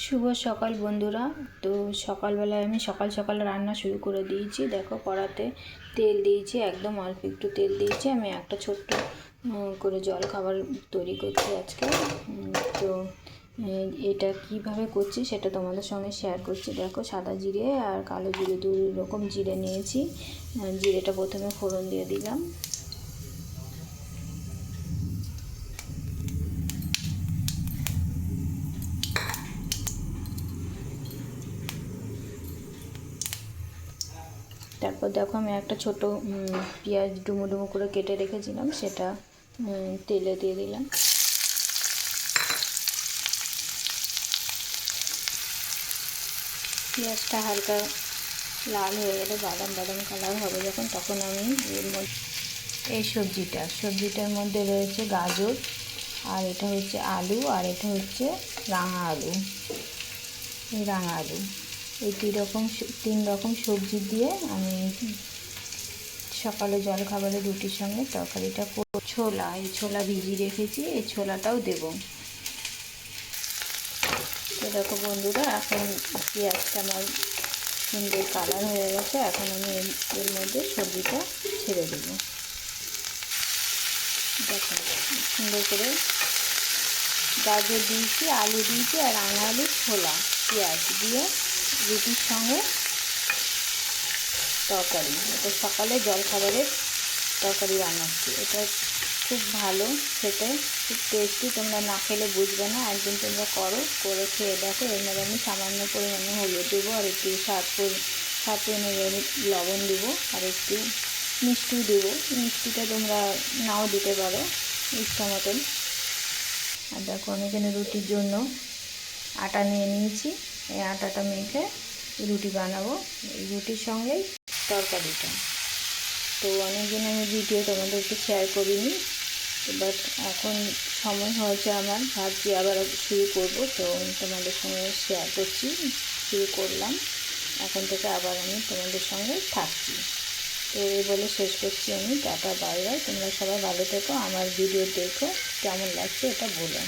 শুভ সকাল বন্ধুরা। তো সকালবেলায় আমি সকাল সকাল রান্না শুরু করে দিয়েছি। দেখো কড়াতে তেল দিয়েছি, একদম অল্প একটু তেল দিয়েছি। আমি একটা ছোট্ট করে জল খাবার তৈরি করছি আজকে। তো এটা কিভাবে করছি সেটা তোমাদের সঙ্গে শেয়ার করছি। দেখো সাদা জিরে আর কালো জিরে দুই রকম জিরে নিয়েছি। জিরেটা প্রথমে ফোড়ন দিয়ে দিলাম। তারপর দেখো আমি একটা ছোট পেঁয়াজ ডুমো ডুমো করে কেটে রেখেছিলাম, সেটা তেলে দিয়ে দিলাম। পেঁয়াজটা হালকা লাল হয়ে গেলে বাদাম বাদাম কালার হবে যখন, তখন আমি এর মধ্যে এই সবজিটার মধ্যে রয়েছে গাজর, আর এটা হচ্ছে আলু, আর এটা হচ্ছে রাঙা আলু। এই তিন রকম সবজি দিয়ে আমি সকালে জলখাবারে রুটির সঙ্গে তরকারিটা এই ছোলা ভিজিয়ে রেখেছি, এই ছোলাটাও দেবো। তো দেখো বন্ধুরা, এখন পেঁয়াজটা আমার সুন্দর কালার হয়ে গেছে। এখন আমি এর মধ্যে সবজিটা ছেড়ে দেবো। দেখো সুন্দর করে গাজর দিয়েছি, আলু দিয়েছি, আর রাঙা আলু, ছোলা, পেঁয়াজ দিয়ে রুটির সঙ্গে তরকারি। এটা সকালে জলখাবারের তরকারি বানাচ্ছি। এটা খুব ভালো খেতে, খুব টেস্টি। তোমরা না খেলে বুঝবে না, একদিন তোমরা করে খেয়ে দেখো। এর মধ্যে আমি সামান্য পরিমাণে হলুদ দেবো, আর একটু স্বাদ অনুযায়ী লবণ দেবো, আর একটু মিষ্টিও দেবো। মিষ্টিটা তোমরা নাও দিতে পারো ইচ্ছা মতন। আর দেখো আমি এখানে রুটির জন্য আটা নিয়ে নিয়েছি। এই আটাটা মেখে রুটি বানাবো, এই রুটির সঙ্গেই তরকারিটা। তো অনেকদিন আমি ভিডিও তোমাদেরকে শেয়ার করিনি, বাট এখন সময় হয়েছে আমার, ভাবছি আবার শুরু করব। তো তোমাদের সঙ্গে শেয়ার করছি, শুরু করলাম। এখন থেকে আবার আমি তোমাদের সঙ্গে থাকছি। তো এই বলে শেষ করছি আমি। Tata, bye bye. তোমরা সবাই ভালো থেকো, আমার ভিডিও দেখো, কেমন লাগছে এটা বলো।